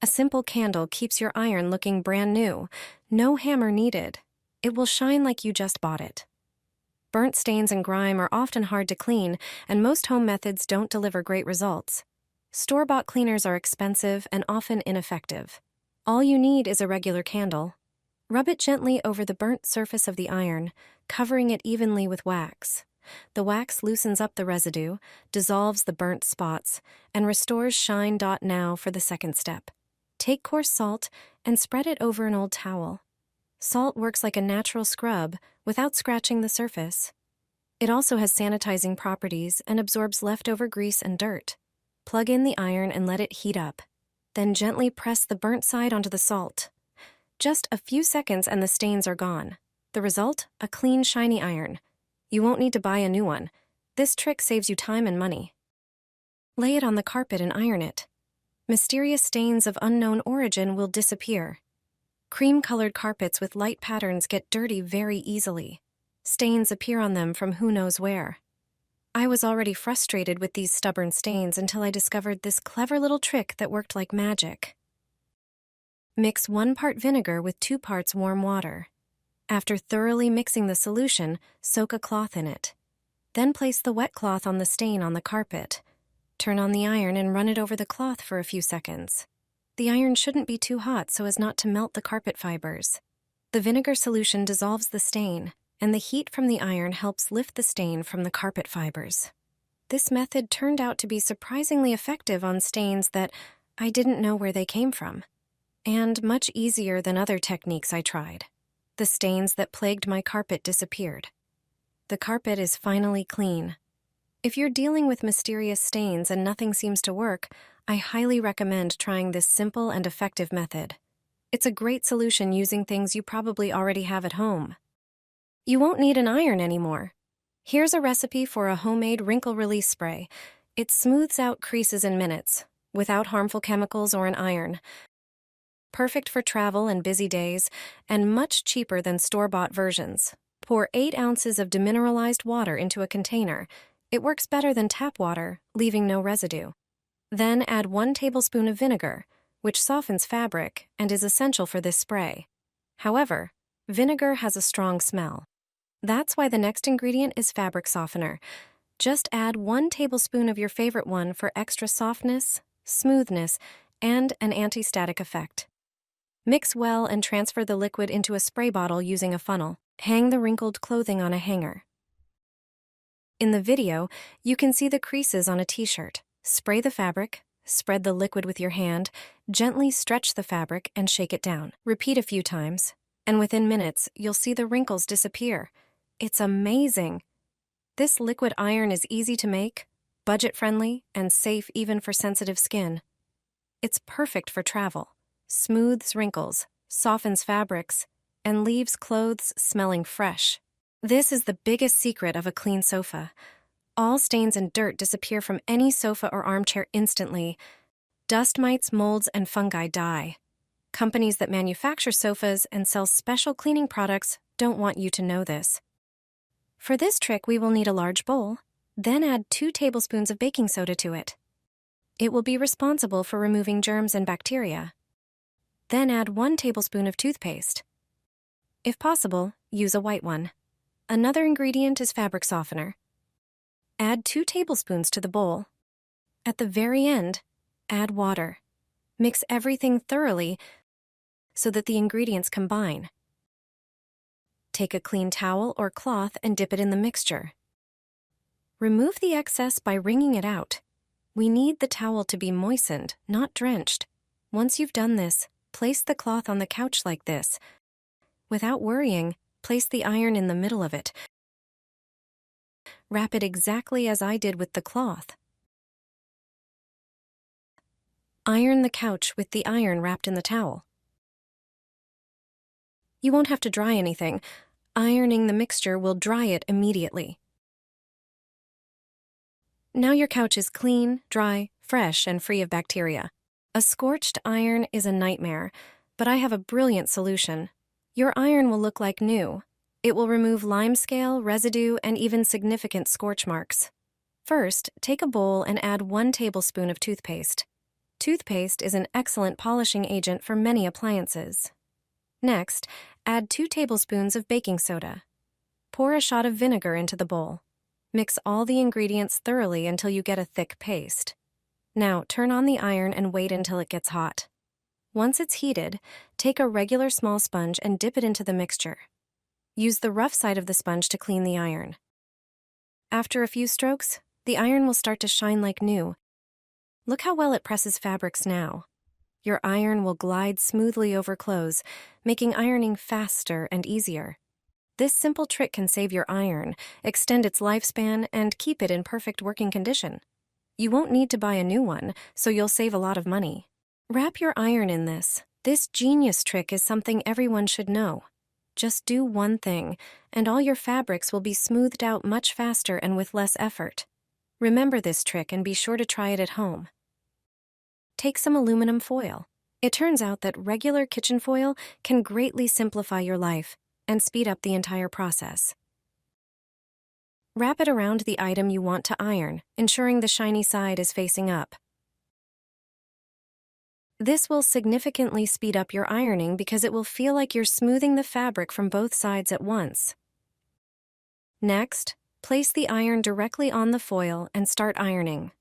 A simple candle keeps your iron looking brand new. No hammer needed. It will shine like you just bought it. Burnt stains and grime are often hard to clean, and most home methods don't deliver great results. Store-bought cleaners are expensive and often ineffective. All you need is a regular candle. Rub it gently over the burnt surface of the iron, covering it evenly with wax. The wax loosens up the residue, dissolves the burnt spots, and restores shine. Now for the second step. Take coarse salt and spread it over an old towel. Salt works like a natural scrub without scratching the surface. It also has sanitizing properties and absorbs leftover grease and dirt. Plug in the iron and let it heat up. Then gently press the burnt side onto the salt. Just a few seconds and the stains are gone. The result? A clean, shiny iron. You won't need to buy a new one. This trick saves you time and money. Lay it on the carpet and iron it. Mysterious stains of unknown origin will disappear. Cream-colored carpets with light patterns get dirty very easily. Stains appear on them from who knows where. I was already frustrated with these stubborn stains until I discovered this clever little trick that worked like magic. Mix 1 part vinegar with 2 parts warm water. After thoroughly mixing the solution, soak a cloth in it. Then place the wet cloth on the stain on the carpet. Turn on the iron and run it over the cloth for a few seconds. The iron shouldn't be too hot so as not to melt the carpet fibers. The vinegar solution dissolves the stain, and the heat from the iron helps lift the stain from the carpet fibers. This method turned out to be surprisingly effective on stains that I didn't know where they came from, and much easier than other techniques I tried. The stains that plagued my carpet disappeared. The carpet is finally clean. If you're dealing with mysterious stains and nothing seems to work, I highly recommend trying this simple and effective method. It's a great solution using things you probably already have at home. You won't need an iron anymore. Here's a recipe for a homemade wrinkle release spray. It smooths out creases in minutes, without harmful chemicals or an iron. Perfect for travel and busy days, and much cheaper than store-bought versions. Pour 8 ounces of demineralized water into a container. It works better than tap water, leaving no residue. Then add 1 tablespoon of vinegar, which softens fabric and is essential for this spray. However, vinegar has a strong smell. That's why the next ingredient is fabric softener. Just add 1 tablespoon of your favorite one for extra softness, smoothness, and an anti-static effect. Mix well and transfer the liquid into a spray bottle using a funnel. Hang the wrinkled clothing on a hanger. In the video, you can see the creases on a t-shirt. Spray the fabric, spread the liquid with your hand, gently stretch the fabric and shake it down. Repeat a few times, and within minutes, you'll see the wrinkles disappear. It's amazing. This liquid iron is easy to make, budget-friendly, and safe even for sensitive skin. It's perfect for travel. Smooths wrinkles, softens fabrics, and leaves clothes smelling fresh. This is the biggest secret of a clean sofa. All stains and dirt disappear from any sofa or armchair instantly. Dust mites, molds, and fungi die. Companies that manufacture sofas and sell special cleaning products don't want you to know this. For this trick, we will need a large bowl, then add 2 tablespoons of baking soda to it. It will be responsible for removing germs and bacteria. Then add 1 tablespoon of toothpaste. If possible, use a white one. Another ingredient is fabric softener. Add 2 tablespoons to the bowl. At the very end, add water. Mix everything thoroughly so that the ingredients combine. Take a clean towel or cloth and dip it in the mixture. Remove the excess by wringing it out. We need the towel to be moistened, not drenched. Once you've done this, place the cloth on the couch like this. Without worrying, place the iron in the middle of it. Wrap it exactly as I did with the cloth. Iron the couch with the iron wrapped in the towel. You won't have to dry anything. Ironing the mixture will dry it immediately. Now your couch is clean, dry, fresh, and free of bacteria. A scorched iron is a nightmare, but I have a brilliant solution. Your iron will look like new. It will remove limescale, residue, and even significant scorch marks. First, take a bowl and add 1 tablespoon of toothpaste. Toothpaste is an excellent polishing agent for many appliances. Next, add 2 tablespoons of baking soda. Pour a shot of vinegar into the bowl. Mix all the ingredients thoroughly until you get a thick paste. Now, turn on the iron and wait until it gets hot. Once it's heated, take a regular small sponge and dip it into the mixture. Use the rough side of the sponge to clean the iron. After a few strokes, the iron will start to shine like new. Look how well it presses fabrics now. Your iron will glide smoothly over clothes, making ironing faster and easier. This simple trick can save your iron, extend its lifespan, and keep it in perfect working condition. You won't need to buy a new one, so you'll save a lot of money. Wrap your iron in this. This genius trick is something everyone should know. Just do one thing, and all your fabrics will be smoothed out much faster and with less effort. Remember this trick and be sure to try it at home. Take some aluminum foil. It turns out that regular kitchen foil can greatly simplify your life and speed up the entire process. Wrap it around the item you want to iron, ensuring the shiny side is facing up. This will significantly speed up your ironing because it will feel like you're smoothing the fabric from both sides at once. Next, place the iron directly on the foil and start ironing.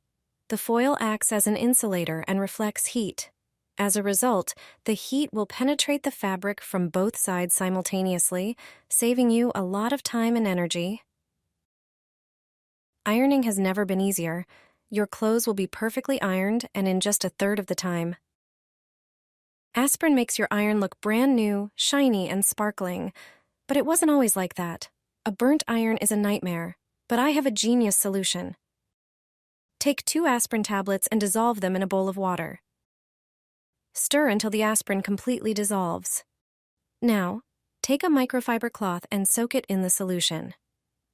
The foil acts as an insulator and reflects heat. As a result, the heat will penetrate the fabric from both sides simultaneously, saving you a lot of time and energy. Ironing has never been easier. Your clothes will be perfectly ironed and in just a third of the time. Aspirin makes your iron look brand new, shiny, and sparkling. But it wasn't always like that. A burnt iron is a nightmare, but I have a genius solution. Take 2 aspirin tablets and dissolve them in a bowl of water. Stir until the aspirin completely dissolves. Now, take a microfiber cloth and soak it in the solution.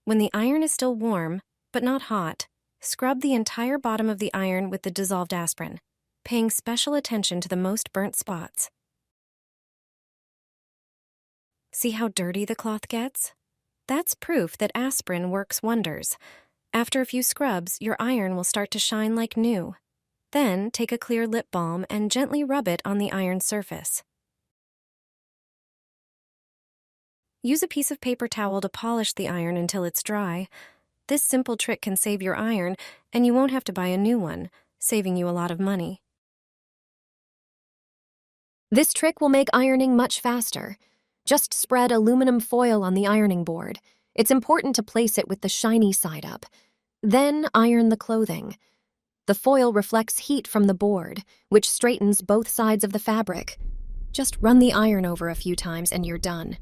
When the iron is still warm, but not hot, scrub the entire bottom of the iron with the dissolved aspirin, paying special attention to the most burnt spots. See how dirty the cloth gets? That's proof that aspirin works wonders. After a few scrubs, your iron will start to shine like new. Then, take a clear lip balm and gently rub it on the iron surface. Use a piece of paper towel to polish the iron until it's dry. This simple trick can save your iron, and you won't have to buy a new one, saving you a lot of money. This trick will make ironing much faster. Just spread aluminum foil on the ironing board. It's important to place it with the shiny side up. Then iron the clothing. The foil reflects heat from the board, which straightens both sides of the fabric. Just run the iron over a few times and you're done.